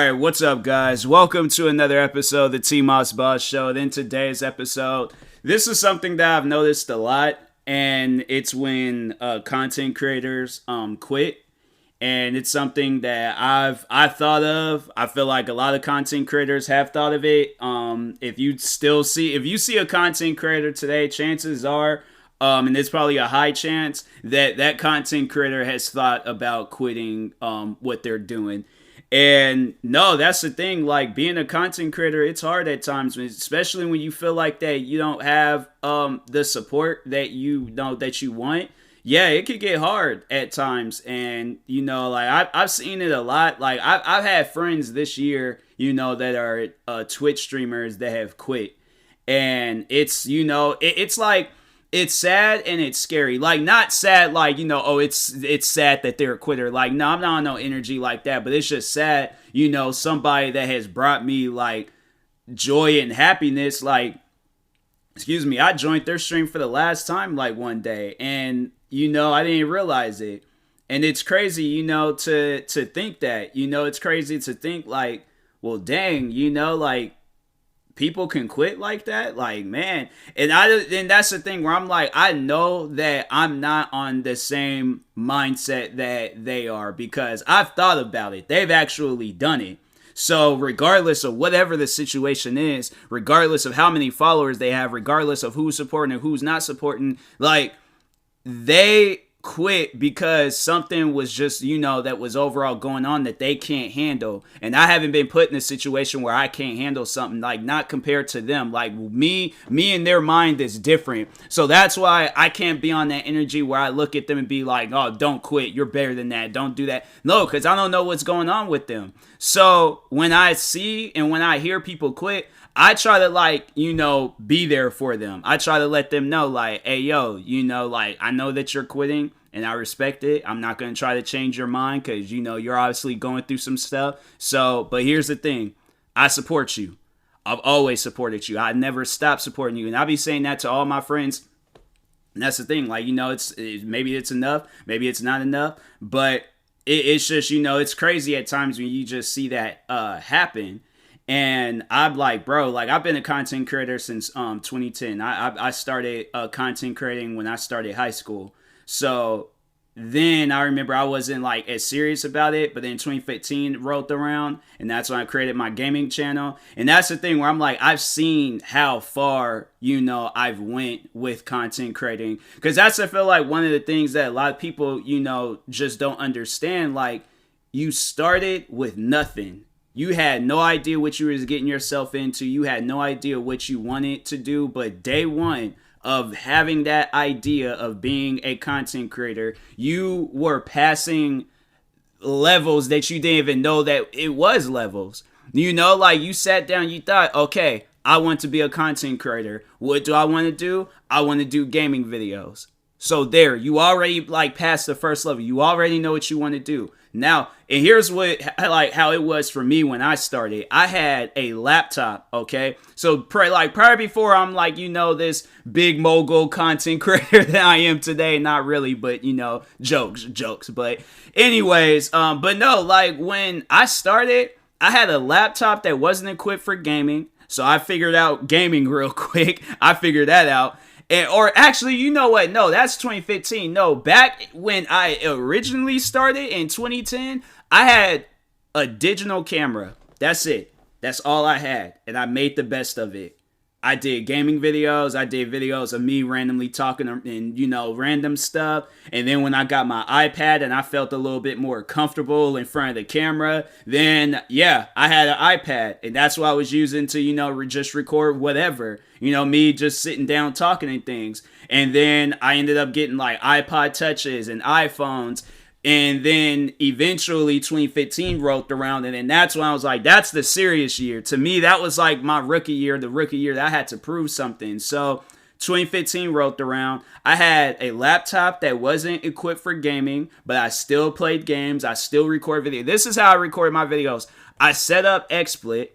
Alright, what's up, guys? Welcome to another episode of the TMossBoss Show. And in today's episode, this is something that I've noticed a lot, and it's when content creators quit. And it's something that I've thought of. I feel like a lot of content creators have thought of it. If you see a content creator today, chances are, and there's probably a high chance that content creator has thought about quitting what they're doing. And no, that's the thing. Like, being a content creator, it's hard at times, especially when you feel like that you don't have the support that you know that you want. Yeah, it could get hard at times. And like I've seen it a lot. Like, I've had friends this year, that are Twitch streamers that have quit. And it's it's like, it's sad and it's scary. Like, not sad like, it's sad that they're a quitter. Like, no, I'm not on no energy like that. But it's just sad, somebody that has brought me, like, joy and happiness. Like, I joined their stream for the last time, like, one day. And, I didn't realize it. And it's crazy, to think that. It's crazy to think, like, well, dang, like, people can quit like that, like, man. And that's the thing where I'm like, I know that I'm not on the same mindset that they are, because I've thought about it. They've actually done it. So regardless of whatever the situation is, regardless of how many followers they have, regardless of who's supporting and who's not supporting, like, they quit because something was just, that was overall going on that they can't handle. And I haven't been put in a situation where I can't handle something, like, not compared to them. Like, me and their mind is different. So that's why I can't be on that energy where I look at them and be like, oh, don't quit, you're better than that, don't do that. No, because I don't know what's going on with them. So when I see and when I hear people quit, I try to, like, be there for them. I try to let them know, like, hey, yo, like, I know that you're quitting and I respect it. I'm not going to try to change your mind because, you're obviously going through some stuff. So, but here's the thing. I support you. I've always supported you. I never stopped supporting you. And I'll be saying that to all my friends. And that's the thing. Like, maybe it's enough. Maybe it's not enough. But it's just, it's crazy at times when you just see that happen. And I'm like, bro, like, I've been a content creator since 2010. I started content creating when I started high school. So then I remember I wasn't, like, as serious about it. But then 2015 rolled around, and that's when I created my gaming channel. And that's the thing where I'm like, I've seen how far, I've went with content creating. Because that's, I feel like, one of the things that a lot of people, just don't understand. Like, you started with nothing. You had no idea what you were getting yourself into. You had no idea what you wanted to do. But day one of having that idea of being a content creator, you were passing levels that you didn't even know that it was levels. Like, you sat down, you thought, okay, I want to be a content creator. What do I want to do? I want to do gaming videos. So there, you already, like, passed the first level. You already know what you want to do. Now, and here's what, like, how it was for me when I started. I had a laptop, okay? So, prior before I'm, like, this big mogul content creator that I am today. Not really, but, jokes. But anyways, but no, like, when I started, I had a laptop that wasn't equipped for gaming. So I figured out gaming real quick. I figured that out. Or actually, you know what? No, that's 2015. No, back when I originally started in 2010, I had a digital camera. That's it. That's all I had. And I made the best of it. I did gaming videos. I did videos of me randomly talking and, random stuff. And then when I got my iPad and I felt a little bit more comfortable in front of the camera, then, yeah, I had an iPad. And that's what I was using to, just record whatever. Me just sitting down talking and things. And then I ended up getting, like, iPod touches and iPhones. And then eventually 2015 rolled around, and then that's when I was like, that's the serious year. To me, that was like my rookie year, the rookie year that I had to prove something. So 2015 rolled around. I had a laptop that wasn't equipped for gaming, but I still played games. I still record video. This is how I record my videos. I set up XSplit,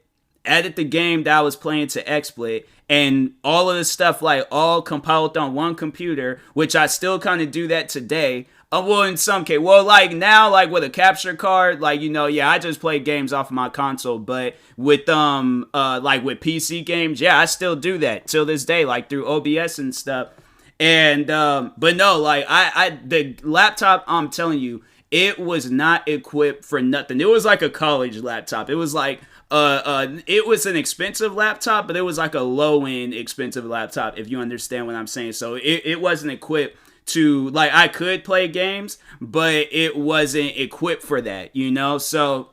added the game that I was playing to XSplit, and all of this stuff, like, all compiled on one computer, which I still kind of do that today. Well, in some case, well, like now, like with a capture card, like yeah, I just play games off of my console. But with like with PC games, yeah, I still do that till this day, like through OBS and stuff. And but no, like the laptop, I'm telling you, it was not equipped for nothing. It was like a college laptop. It was like it was an expensive laptop, but it was like a low end expensive laptop, if you understand what I'm saying. So it wasn't equipped to, like, I could play games, but it wasn't equipped for that, So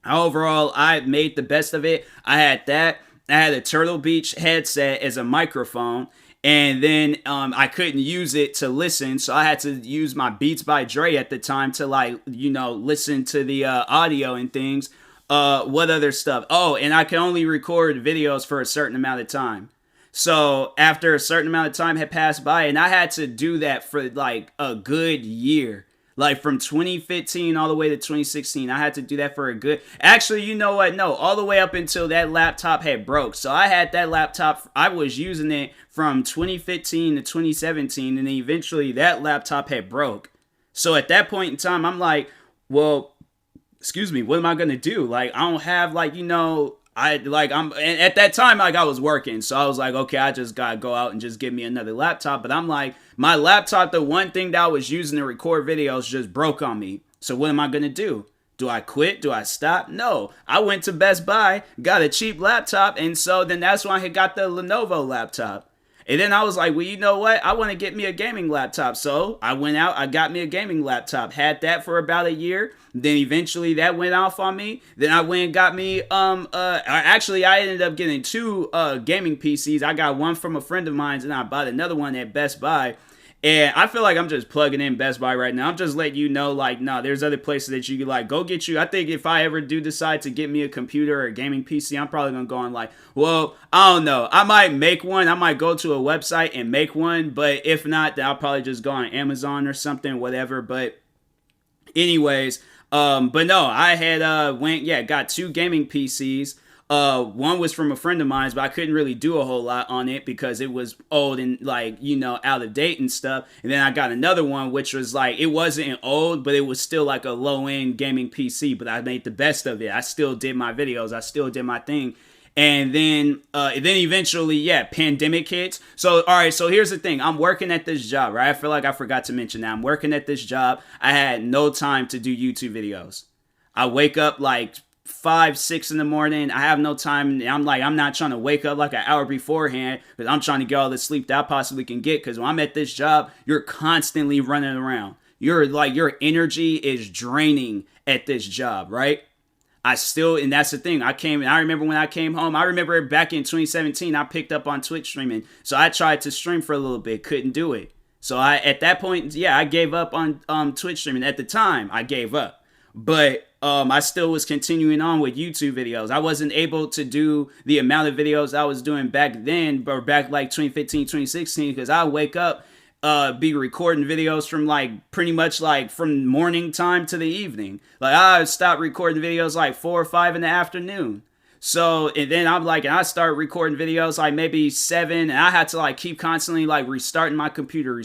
overall, I made the best of it. I had that. I had a Turtle Beach headset as a microphone. And then I couldn't use it to listen, so I had to use my Beats by Dre at the time to, like, listen to the audio and things. What other stuff? Oh, and I can only record videos for a certain amount of time. So after a certain amount of time had passed by, and I had to do that for like a good year. Like from 2015 all the way to 2016, I had to do that for a good... Actually, you know what? No, all the way up until that laptop had broke. So I had that laptop, I was using it from 2015 to 2017, and then eventually that laptop had broke. So at that point in time, I'm like, well, excuse me, what am I going to do? Like, I don't have, like, and at that time, like, I was working, so I was like, okay, I just gotta go out and just get me another laptop. But I'm like, my laptop, the one thing that I was using to record videos, just broke on me. So what am I gonna do? Do I quit? Do I stop? No. I went to Best Buy, got a cheap laptop, and so then that's when I had got the Lenovo laptop. And then I was like, well, you know what? I want to get me a gaming laptop. So I went out, I got me a gaming laptop, had that for about a year. Then eventually that went off on me. Then I went and got me, actually I ended up getting two gaming PCs. I got one from a friend of mine, and I bought another one at Best Buy. And I feel like I'm just plugging in Best Buy right now. I'm just letting you know, like, no, there's other places that you can, like, go get you. I think if I ever do decide to get me a computer or a gaming PC, I'm probably going to go on, like, well, I don't know. I might make one. I might go to a website and make one. But if not, then I'll probably just go on Amazon or something, whatever. But anyways, but no, I had, got two gaming PCs. One was from a friend of mine, but I couldn't really do a whole lot on it because it was old and, like, out of date and stuff. And then I got another one, which was like, it wasn't old, but it was still like a low end gaming PC, but I made the best of it. I still did my videos. I still did my thing. And then eventually, pandemic hits. So, all right, so here's the thing. I'm working at this job, right? I feel like I forgot to mention that. I'm working at this job. I had no time to do YouTube videos. I wake up like 5, 6 in the morning. I have no time. I'm not trying to wake up like an hour beforehand because I'm trying to get all the sleep that I possibly can get. Because when I'm at this job, you're constantly running around. Your energy is draining at this job, right? And that's the thing. I remember when I came home, I remember back in 2017, I picked up on Twitch streaming. So I tried to stream for a little bit, couldn't do it. So at that point, I gave up on Twitch streaming. At the time, I gave up. But I still was continuing on with YouTube videos. I wasn't able to do the amount of videos I was doing back then, or back like 2015, 2016, because I wake up, be recording videos from like pretty much like from morning time to the evening. Like I stopped recording videos like 4 or 5 in the afternoon. So, and then I start recording videos like maybe 7, and I had to like keep constantly like restart my computer,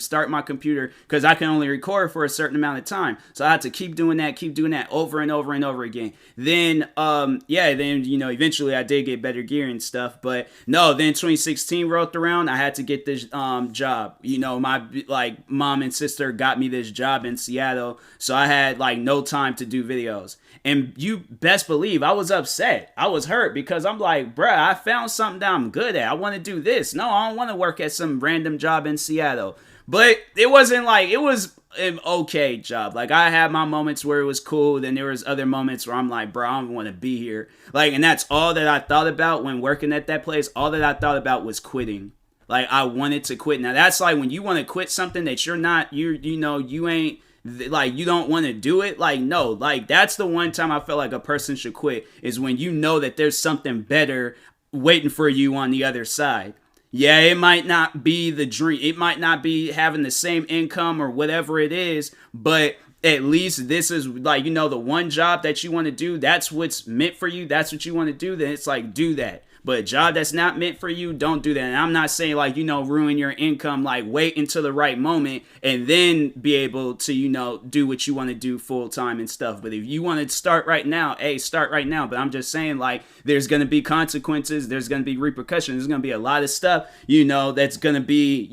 because I can only record for a certain amount of time. So I had to keep doing that over and over and over again. Then, eventually I did get better gear and stuff, but no, then 2016 rolled around, I had to get this job. My like mom and sister got me this job in Seattle, so I had like no time to do videos. And you best believe I was upset. I was hurt because I'm like, bruh, I found something that I'm good at. I want to do this. No, I don't want to work at some random job in Seattle. But it wasn't like, it was an okay job. Like I had my moments where it was cool. Then there was other moments where I'm like, bro, I don't want to be here. Like, and that's all that I thought about when working at that place. All that I thought about was quitting. Like I wanted to quit. Now that's like when you want to quit something that you're not, you ain't, like you don't want to do it. Like no, like that's the one time I feel like a person should quit, is when you know that there's something better waiting for you on the other side. Yeah, it might not be the dream, it might not be having the same income or whatever it is, but at least this is like, the one job that you want to do, that's what's meant for you, that's what you want to do, then it's like do that. But a job that's not meant for you, don't do that. And I'm not saying like, ruin your income, like wait until the right moment and then be able to, do what you want to do full time and stuff. But if you want to start right now, hey, start right now. But I'm just saying, like, there's going to be consequences. There's going to be repercussions. There's going to be a lot of stuff, that's going to be,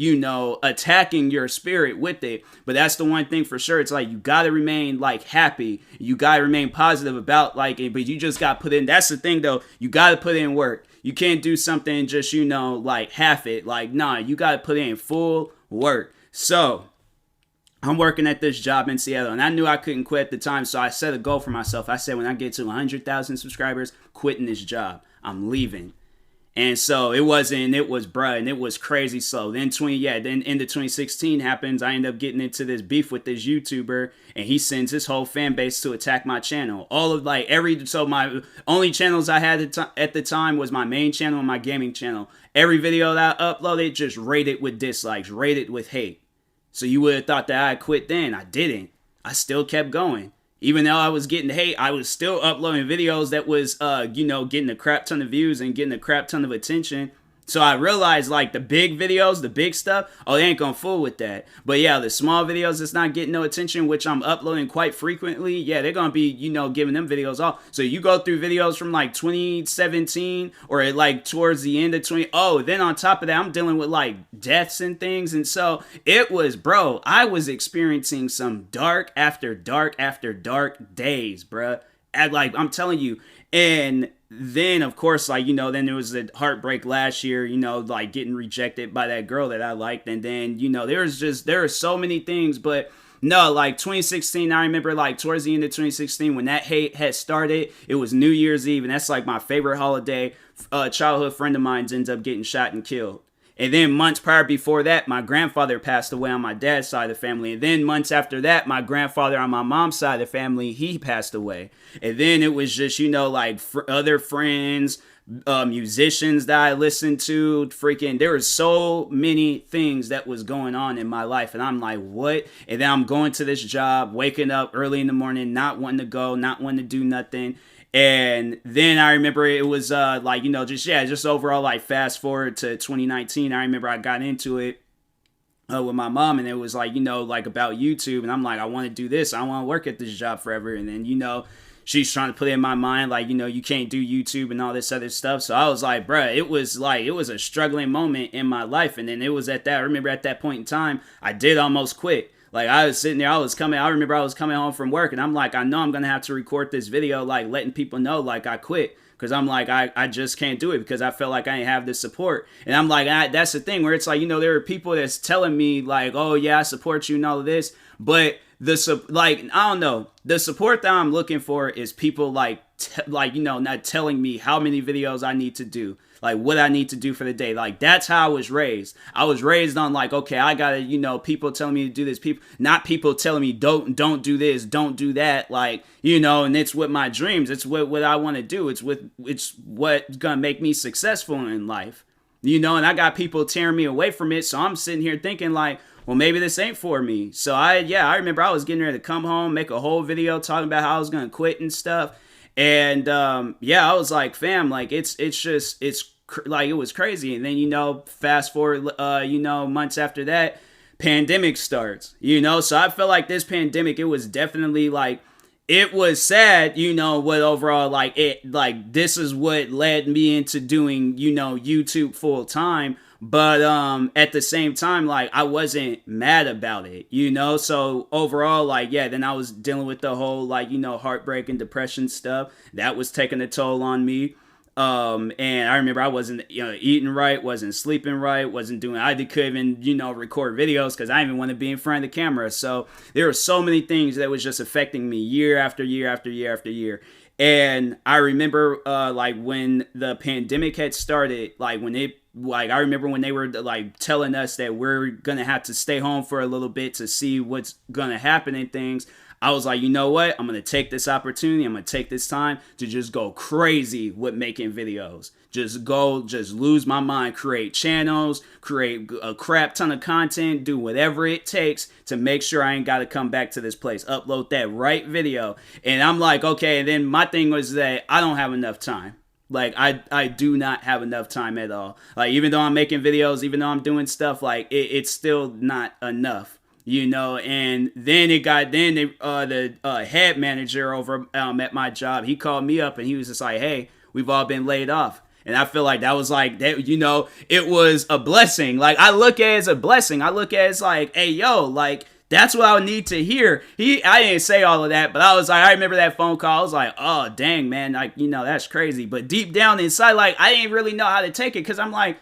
attacking your spirit with it. But that's the one thing for sure. It's like, you got to remain like happy. You got to remain positive about like it, but you just got to put in. That's the thing though. You got to put in work. You can't do something just, like half it. Like, nah, you got to put in full work. So I'm working at this job in Seattle, and I knew I couldn't quit at the time, so I set a goal for myself. I said, when I get to 100,000 subscribers, quitting this job. I'm leaving. And so it was bruh, and it was crazy slow. Then into 2016 happens. I end up getting into this beef with this YouTuber, and he sends his whole fan base to attack my channel. So my only channels I had at the time was my main channel and my gaming channel. Every video that I uploaded, just rated with dislikes, rated with hate. So you would have thought that I quit then. I didn't. I still kept going. Even though I was getting hate, I was still uploading videos that was, getting a crap ton of views and getting a crap ton of attention. So I realized, like, the big videos, the big stuff, they ain't gonna fool with that. But yeah, the small videos that's not getting no attention, which I'm uploading quite frequently, yeah, they're gonna be, giving them videos off. So you go through videos from, like, 2017 or, like, towards the end of then on top of that, I'm dealing with, like, deaths and things. And so it was, I was experiencing some dark after dark after dark days, bruh. I'm telling you. And then, of course, then there was the heartbreak last year, like getting rejected by that girl that I liked. And then, there are so many things. But no, like 2016, I remember like towards the end of 2016 when that hate had started, it was New Year's Eve. And that's like my favorite holiday. A childhood friend of mine ends up getting shot and killed. And then months prior before that, my grandfather passed away on my dad's side of the family. And then months after that, my grandfather on my mom's side of the family, he passed away. And then it was just, other friends, musicians that I listened to, there were so many things that was going on in my life. And I'm like, what? And then I'm going to this job, waking up early in the morning, not wanting to go, not wanting to do nothing. And then I remember it was just overall, like, fast forward to 2019. I remember I got into it with my mom, and it was like, about YouTube. And I'm like, I want to do this. I want to work at this job forever. And then, she's trying to put it in my mind, like, you can't do YouTube and all this other stuff. So I was like, bruh, it was a struggling moment in my life. And then it was I remember at that point in time, I did almost quit. Like, I was sitting there, I remember I was coming home from work, and I'm like, I know I'm going to have to record this video, like, letting people know, like, I quit. Because I'm like, I just can't do it because I felt like I didn't have the support. And I'm like, that's the thing where it's like, there are people that's telling me, like, oh, yeah, I support you and all of this. But I don't know. The support that I'm looking for is people not telling me how many videos I need to do. Like, what I need to do for the day. Like, that's how I was raised. I was raised on, like, okay, I gotta, people telling me to do this. Not people telling me, don't do this, don't do that. Like, and it's with my dreams. It's what I want to do. It's what's gonna make me successful in life. And I got people tearing me away from it. So I'm sitting here thinking, like, well, maybe this ain't for me. So I remember I was getting ready to come home, make a whole video talking about how I was gonna quit and stuff. And I was like, fam, like, it's like, it was crazy. And then, fast forward, months after that, pandemic starts, so I felt like this pandemic, it was definitely like, it was sad, what overall, like, this is what led me into doing, YouTube full time. But at the same time, like, I wasn't mad about it, so overall, like, then I was dealing with the whole, like, heartbreak and depression stuff that was taking a toll on me. And I remember I wasn't, eating right, wasn't sleeping right, I couldn't even, record videos because I didn't even want to be in front of the camera. So there were so many things that was just affecting me year after year after year after year. And I remember, when the pandemic had started, I remember when they were, like, telling us that we're going to have to stay home for a little bit to see what's going to happen and things. I was like, you know what? I'm going to take this opportunity. I'm going to take this time to just go crazy with making videos. Just lose my mind, create channels, create a crap ton of content, do whatever it takes to make sure I ain't got to come back to this place, upload that right video. And I'm like, okay. And then my thing was that I don't have enough time. Like I do not have enough time at all. Like even though I'm making videos, even though I'm doing stuff, like it's still not enough. And then the head manager over at my job, he called me up and he was just like, hey, we've all been laid off. And I feel like that was like that, it was a blessing. Like I look at it as a blessing. I look at it as like, hey, yo, like that's what I would need to hear. I didn't say all of that, but I was like, I remember that phone call. I was like, oh dang, man, like that's crazy. But deep down inside, like I didn't really know how to take it because I'm like,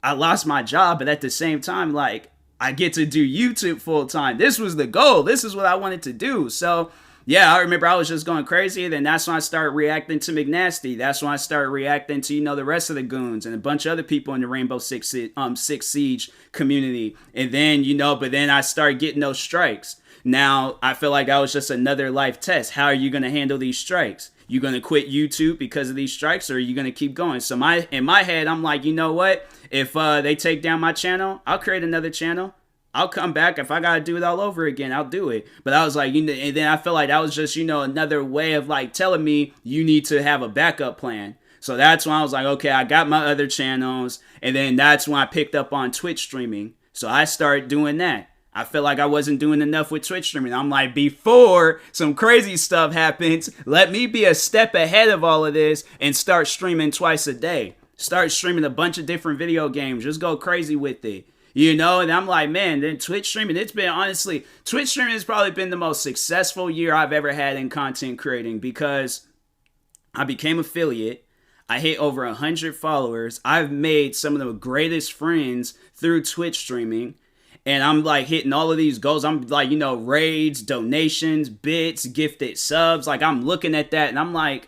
I lost my job, but at the same time, like I get to do YouTube full time. This was the goal. This is what I wanted to do. So yeah, I remember I was just going crazy. And then that's when I started reacting to McNasty. That's when I started reacting to, the rest of the goons and a bunch of other people in the Rainbow Six Siege community. And then, but then I started getting those strikes. Now, I feel like that was just another life test. How are you going to handle these strikes? You going to quit YouTube because of these strikes, or are you going to keep going? So in my head, I'm like, you know what? If they take down my channel, I'll create another channel. I'll come back. If I got to do it all over again, I'll do it. But I was like, and then I feel like that was just, another way of like telling me you need to have a backup plan. So that's when I was like, okay, I got my other channels. And then that's when I picked up on Twitch streaming. So I started doing that. I feel like I wasn't doing enough with Twitch streaming. I'm like, before some crazy stuff happens, let me be a step ahead of all of this and start streaming twice a day. Start streaming a bunch of different video games. Just go crazy with it. And I'm like, man, then Twitch streaming, Twitch streaming has probably been the most successful year I've ever had in content creating because I became affiliate. I hit over 100 followers. I've made some of the greatest friends through Twitch streaming. And I'm like hitting all of these goals. I'm like, raids, donations, bits, gifted subs. Like I'm looking at that and I'm like,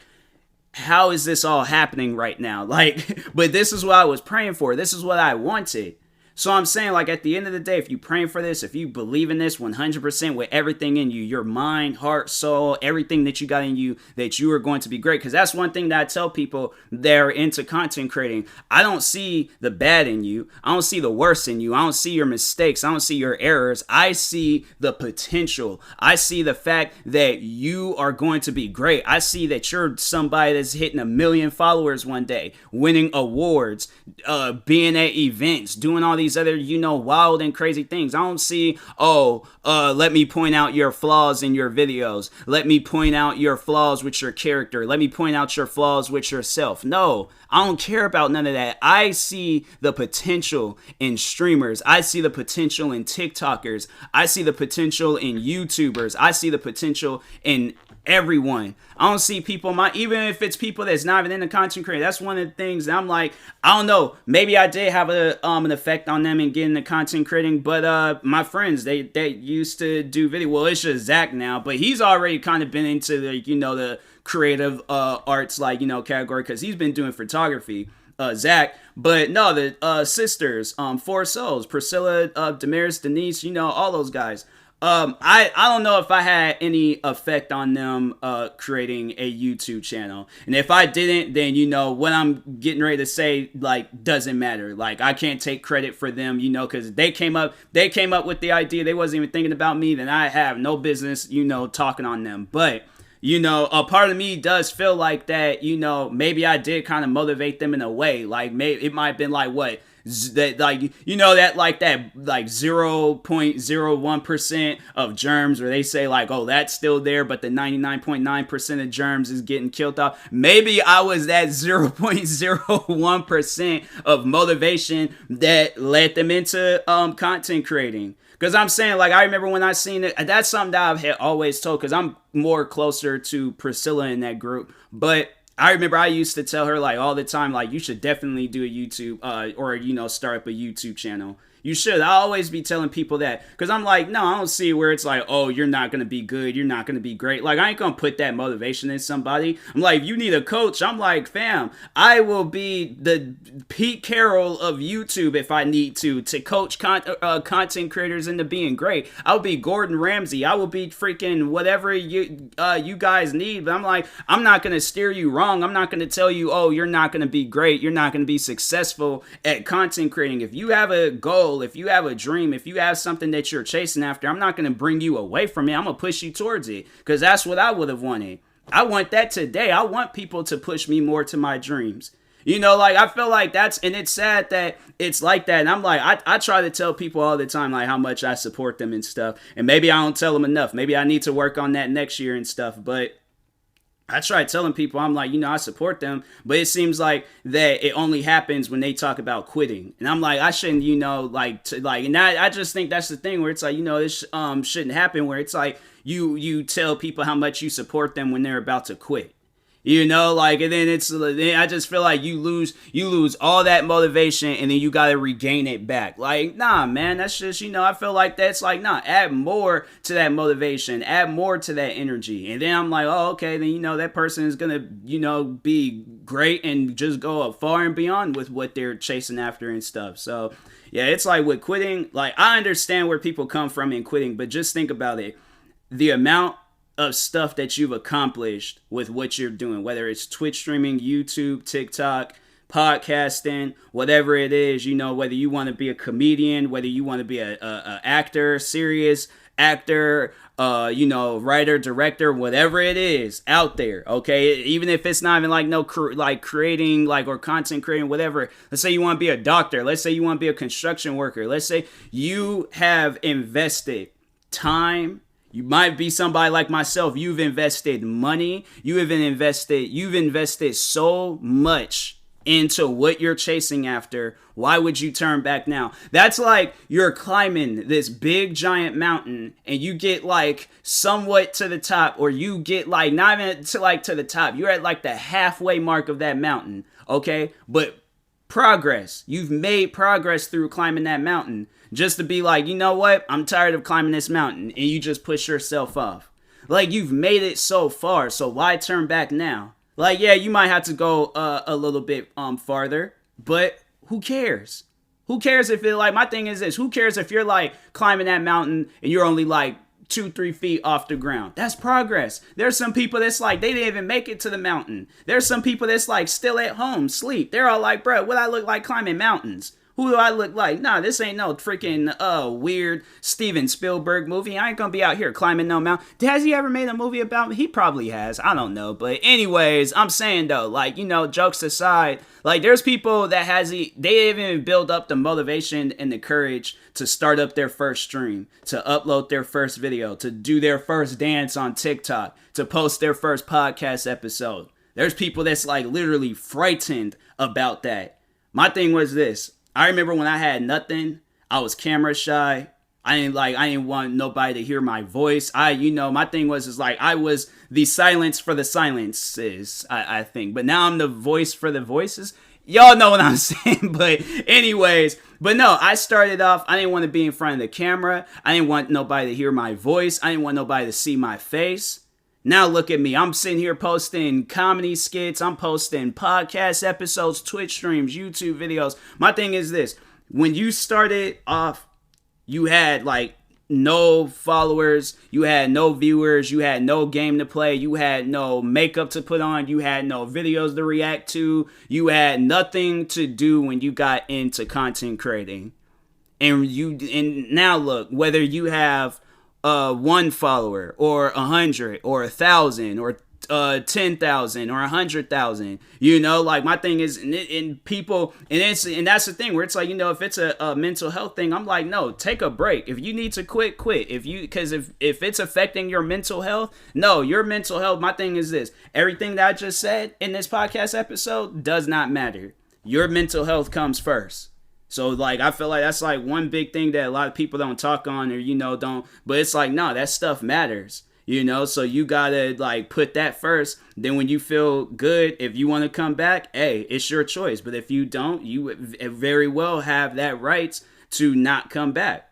how is this all happening right now? Like, but this is what I was praying for. This is what I wanted. So I'm saying, like, at the end of the day, if you're praying for this, if you believe in this 100% with everything in you, your mind, heart, soul, everything that you got in you, that you are going to be great. Because that's one thing that I tell people that are into content creating. I don't see the bad in you. I don't see the worst in you. I don't see your mistakes. I don't see your errors. I see the potential. I see the fact that you are going to be great. I see that you're somebody that's hitting 1 million followers one day, winning awards, being at events, doing all these other, wild and crazy things. I don't see, let me point out your flaws in your videos. Let me point out your flaws with your character. Let me point out your flaws with yourself. No, I don't care about none of that. I see the potential in streamers. I see the potential in TikTokers. I see the potential in YouTubers. I see the potential in everyone. I don't see people, even if it's people that's not even in the content creator. That's one of the things that I'm like, I don't know. Maybe I did have an effect on them in getting the content creating, but my friends, they used to do video. Well, it's just Zach now, but he's already kind of been into the creative arts category because he's been doing photography. Zach, but no, the sisters, Four Souls, Priscilla, Damaris, Denise, all those guys. I don't know if I had any effect on them creating a YouTube channel. And if I didn't, then what I'm getting ready to say doesn't matter. Like I can't take credit for them, because they came up with the idea. They wasn't even thinking about me. Then I have no business, talking on them. But a part of me does feel like that, maybe I did kind of motivate them in a way. Like maybe it might have been like what? That that 0.01% of germs where they say like, oh, that's still there, but the 99.9% of germs is getting killed off. Maybe I was that 0.01% of motivation that led them into content creating. Because I'm saying, like, I remember when I seen it, that's something that I've had always told, because I'm more closer to Priscilla in that group. But I remember I used to tell her, like, all the time, like, you should definitely do a YouTube, or, start up a YouTube channel. You should. I always be telling people that, because I'm like, no, I don't see where it's like, oh, you're not going to be good. You're not going to be great. Like, I ain't going to put that motivation in somebody. I'm like, if you need a coach, I'm like, fam, I will be the Pete Carroll of YouTube if I need to coach content creators into being great. I'll be Gordon Ramsay. I will be freaking whatever you guys need. But I'm like, I'm not going to steer you wrong. I'm not going to tell you, oh, you're not going to be great. You're not going to be successful at content creating. If you have a goal, if you have a dream, if you have something that you're chasing after, I'm not going to bring you away from it. I'm going to push you towards it, because that's what I would have wanted. I want that today. I want people to push me more to my dreams. Like I feel like and it's sad that it's like that. And I'm like, I try to tell people all the time, like how much I support them and stuff. And maybe I don't tell them enough. Maybe I need to work on that next year and stuff. But I try telling people, I'm like, I support them, but it seems like that it only happens when they talk about quitting. And I'm like, I shouldn't, and I just think that's the thing where it's like, this shouldn't happen, where it's like you tell people how much you support them when they're about to quit. And then I just feel like you lose all that motivation, and then you got to regain it back. Like, nah, man, that's just, I feel like that's like, nah, add more to that motivation, add more to that energy. And then I'm like, oh, okay, then, that person is going to, be great and just go far and beyond with what they're chasing after and stuff. So, yeah, it's like with quitting, like, I understand where people come from in quitting, but just think about it. The amount of stuff that you've accomplished with what you're doing, whether it's Twitch streaming, YouTube, TikTok, podcasting, whatever it is, whether you want to be a comedian, whether you want to be a actor, serious actor, writer, director, whatever it is out there, okay? Even if it's not even like creating or content creating, whatever. Let's say you want to be a doctor. Let's say you want to be a construction worker. Let's say you have invested time. You might be somebody like myself. You've invested money. You've invested so much into what you're chasing after. Why would you turn back now? That's like you're climbing this big giant mountain and you get somewhat to the top, or you get not even to the top. You're at the halfway mark of that mountain. Okay. But progress. You've made progress through climbing that mountain. Just to be like, you know what? I'm tired of climbing this mountain. And you just push yourself off. You've made it so far. So why turn back now? Yeah, you might have to go a little bit farther. But who cares? Who cares if my thing is this. Who cares if you're climbing that mountain and you're only 2-3 feet off the ground? That's progress. There's some people that's they didn't even make it to the mountain. There's some people that's still at home, sleep. They're all like, bro, what I look like climbing mountains? Who do I look like? Nah, this ain't no freaking weird Steven Spielberg movie. I ain't gonna be out here climbing no mountain. Has he ever made a movie about me? He probably has. I don't know. But anyways, I'm saying though, jokes aside, there's people that they didn't even build up the motivation and the courage to start up their first stream, to upload their first video, to do their first dance on TikTok, to post their first podcast episode. There's people that's literally frightened about that. My thing was this. I remember when I had nothing, I was camera shy. I didn't want nobody to hear my voice. My thing was I was the silence for the silences, I think. But now I'm the voice for the voices. Y'all know what I'm saying. But anyways, no, I started off, I didn't want to be in front of the camera. I didn't want nobody to hear my voice. I didn't want nobody to see my face. Now look at me. I'm sitting here posting comedy skits. I'm posting podcast episodes, Twitch streams, YouTube videos. My thing is this. When you started off, you had no followers. You had no viewers. You had no game to play. You had no makeup to put on. You had no videos to react to. You had nothing to do when you got into content creating. And now look, whether you have 1 follower or 100 or 1,000 or 10,000 or 100,000, my thing is, and people, and that's the thing where it's if it's a mental health thing, I'm like, no, take a break. If you need to quit. Because if it's affecting your mental health, no, your mental health, my thing is this, everything that I just said in this podcast episode does not matter. Your mental health comes first. So, I feel like that's, one big thing that a lot of people don't talk on or, don't. But it's no, that stuff matters, So you got to, put that first. Then when you feel good, if you want to come back, hey, it's your choice. But if you don't, you very well have that right to not come back.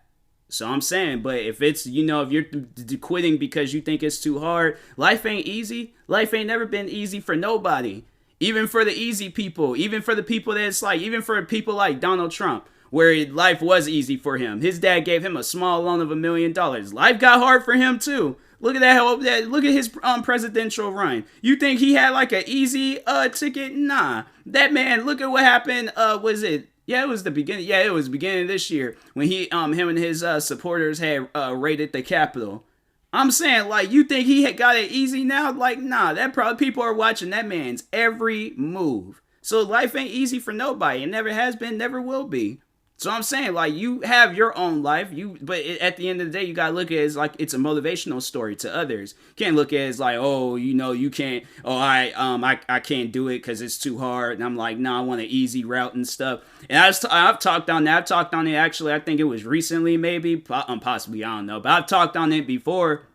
So I'm saying, but if it's, if you're quitting because you think it's too hard, life ain't easy. Life ain't never been easy for nobody. Even for the easy people, even for the people that's even for people like Donald Trump, where life was easy for him. His dad gave him a small loan of $1 million. Life got hard for him too. Look at that. Look at his presidential run. You think he had an easy ticket? Nah. That man, look at what happened. Was it? Yeah, it was the beginning. Yeah, it was the beginning of this year when him and his supporters had raided the Capitol. I'm saying, like, you think he had got it easy now? Like, nah, that probably people are watching that man's every move. So life ain't easy for nobody. It never has been, never will be. So I'm saying, like, you have your own life, but at the end of the day, you gotta look at it as like it's a motivational story to others. You can't look at it as like, oh, you can't. Oh, I can't do it because it's too hard. And I'm like, no, I want an easy route and stuff. And I've talked on that. I've talked on it actually. I think it was recently, maybe, possibly, I don't know, but I've talked on it before,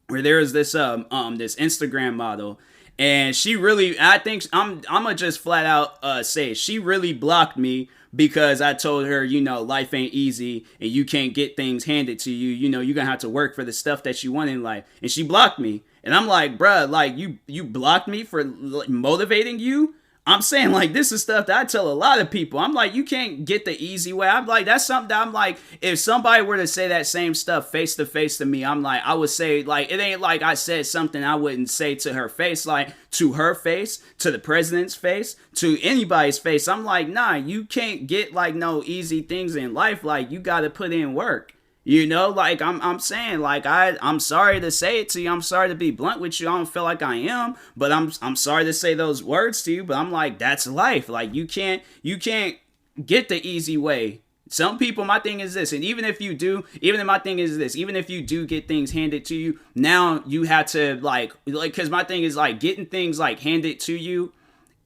where there was this this Instagram model, and she really, I think I'm gonna just flat out say she really blocked me because I told her, life ain't easy and you can't get things handed to you. You're gonna have to work for the stuff that you want in life. And she blocked me. And I'm like, bruh, like you blocked me for like, motivating you. I'm saying, like, this is stuff that I tell a lot of people. I'm like, you can't get the easy way. I'm like, that's something that I'm like, if somebody were to say that same stuff face to face to me, I'm like, I would say, like, it ain't like I said something I wouldn't say to her face, like, to her face, to the president's face, to anybody's face. I'm like, nah, you can't get, like, no easy things in life. Like, you got to put in work. Like I'm saying, like I'm sorry to say it to you. I'm sorry to be blunt with you. I don't feel like I am, but I'm sorry to say those words to you. But I'm like, that's life. Like you can't get the easy way. Some people, my thing is this, and even if my thing is this, even if you do get things handed to you, now you have to like, because my thing is like getting things like handed to you,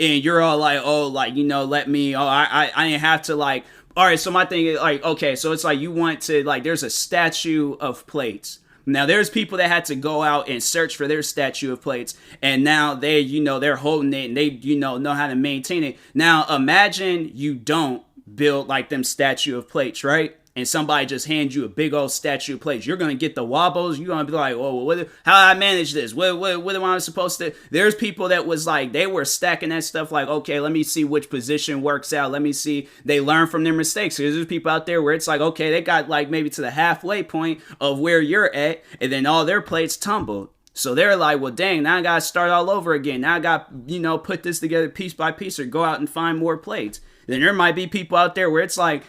and you're all like, oh, like let me, oh, I didn't have to like. All right, so my thing is like, okay, so it's like you want to like, there's a statue of plates. Now there's people that had to go out and search for their statue of plates, and now they're holding it and they know how to maintain it. Now imagine you don't build like them statue of plates, right? And somebody just hands you a big old statue of plates. You're gonna get the wobbles. You're gonna be like, "Oh, how do I manage this? What am I supposed to?" There's people that was like, they were stacking that stuff. Like, okay, let me see which position works out. Let me see. They learn from their mistakes. Because there's people out there where it's like, okay, they got like maybe to the halfway point of where you're at, and then all their plates tumbled. So they're like, well, dang, now I gotta start all over again. Now I got put this together piece by piece, or go out and find more plates. Then there might be people out there where it's like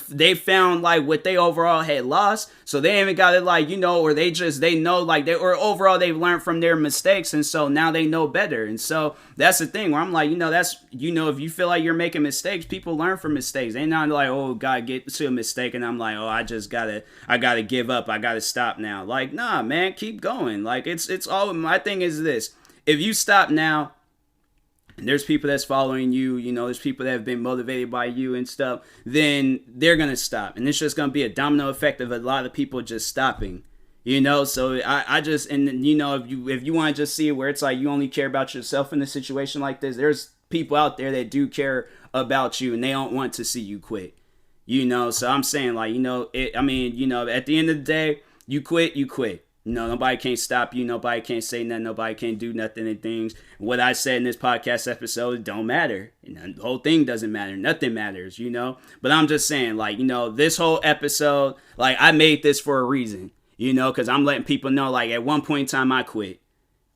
they found like what they overall had lost, so they even got it like or they know like or overall they've learned from their mistakes, and so now they know better. And so that's the thing where I'm like, that's if you feel like you're making mistakes, people learn from mistakes. They not like, oh, gotta get to a mistake and I'm like, oh, I gotta give up, I gotta stop now. Like, nah, man, keep going. Like it's all, my thing is this: if you stop now, and there's people that's following you, there's people that have been motivated by you and stuff, then they're going to stop. And it's just going to be a domino effect of a lot of people just stopping, So I just, and if you want to just see it where it's like you only care about yourself in a situation like this, there's people out there that do care about you and they don't want to see you quit, So I'm saying like, at the end of the day, you quit. Nobody can't stop you. Nobody can't say nothing. Nobody can't do nothing and things. What I said in this podcast episode don't matter. The whole thing doesn't matter. Nothing matters, But I'm just saying, like, this whole episode, like, I made this for a reason, because I'm letting people know, like, at one point in time I quit.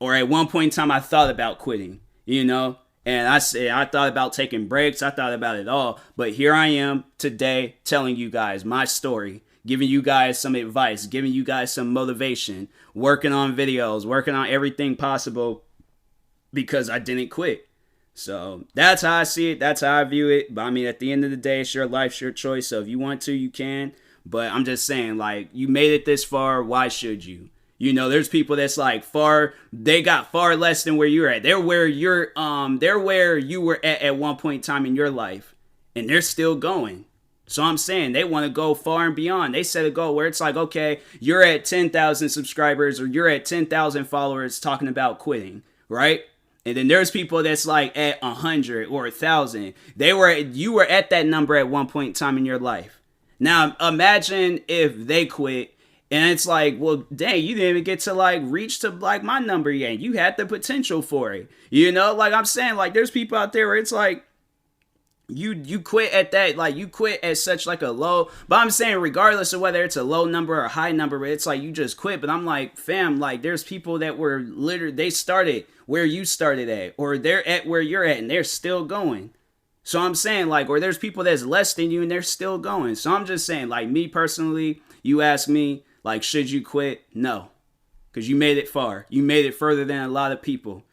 Or at one point in time I thought about quitting, And I said, I thought about taking breaks. I thought about it all. But here I am today telling you guys my story, giving you guys some advice, giving you guys some motivation, working on videos, working on everything possible because I didn't quit. So that's how I see it. That's how I view it. But I mean, at the end of the day, it's your life, it's your choice. So if you want to, you can. But I'm just saying, like, you made it this far. Why should you? There's people that's like they got far less than where you're at. They're where you were at one point in time in your life. And they're still going. So I'm saying they want to go far and beyond. They set a goal where it's like, okay, you're at 10,000 subscribers or you're at 10,000 followers talking about quitting, right? And then there's people that's like at 100 or 1,000. You were at that number at one point in time in your life. Now imagine if they quit and it's like, well, dang, you didn't even get to like reach to like my number yet. You had the potential for it. Like I'm saying, like there's people out there where it's like, you quit at that, like you quit at such like a low, but I'm saying regardless of whether it's a low number or a high number, but it's like you just quit. But I'm like, fam, like there's people that were literally, they started where you started at, or they're at where you're at and they're still going. So I'm saying like, or there's people that's less than you and they're still going. So I'm just saying, like, me personally, you ask me, Like, should you quit? No. Because you made it far. You made it further than a lot of people.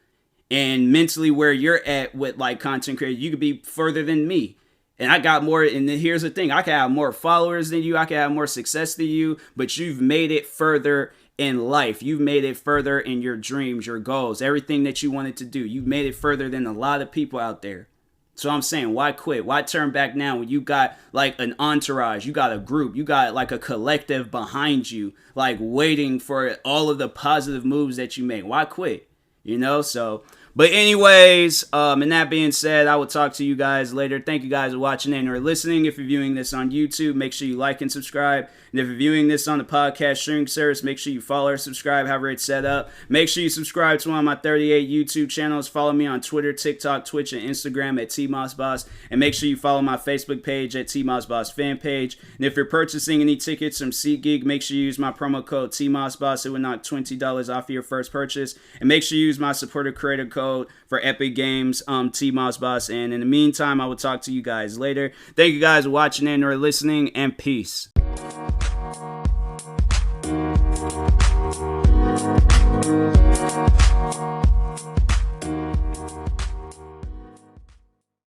And mentally where you're at with like content creation, you could be further than me. And I got more, and here's the thing, I can have more followers than you, I can have more success than you, but you've made it further in life. You've made it further in your dreams, your goals, everything that you wanted to do. You've made it further than a lot of people out there. So I'm saying, why quit? Why turn back now when you got like an entourage, you got a group, you got like a collective behind you, like waiting for all of the positive moves that you make? Why quit? You know, so... But anyways, and that being said, I will talk to you guys later. Thank you guys for watching and or listening. If you're viewing this on YouTube, make sure you like and subscribe. And if you're viewing this on the podcast streaming service, make sure you follow or subscribe, however it's set up. Make sure you subscribe to one of my 38 YouTube channels. Follow me on Twitter, TikTok, Twitch, and Instagram at TMossBoss. And make sure you follow my Facebook page at TMossBoss fan page. And if you're purchasing any tickets from GEEK, make sure you use my promo code TMossBoss. It will knock $20 off of your first purchase. And make sure you use my supporter creator code for Epic Games, TMossBoss. And in the meantime, I will talk to you guys later. Thank you guys for watching and or listening, and peace.